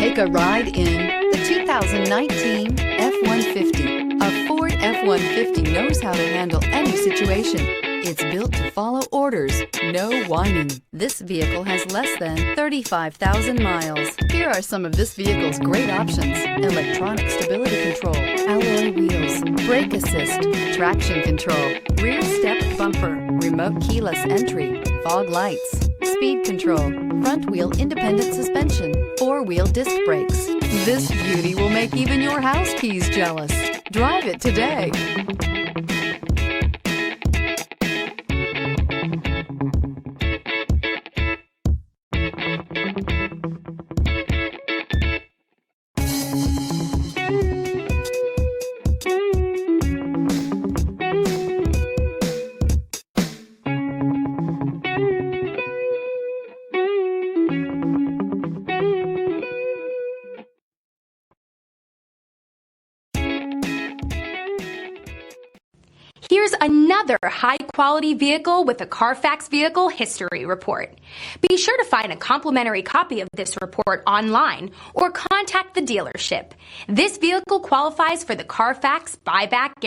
Take a ride in the 2019 F-150. A Ford F-150 knows how to handle any situation. It's built to follow orders, no whining. This vehicle has less than 35,000 miles. Here are some of this vehicle's great options: electronic stability control, alloy wheels, brake assist, traction control, rear step bumper, remote keyless entry, fog lights, speed control, front wheel independent suspension, four-wheel disc brakes. This beauty will make even your house keys jealous. Drive it today. Here's another high-quality vehicle with a Carfax Vehicle History Report. Be sure to find a complimentary copy of this report online or contact the dealership. This vehicle qualifies for the Carfax Buyback Guarantee.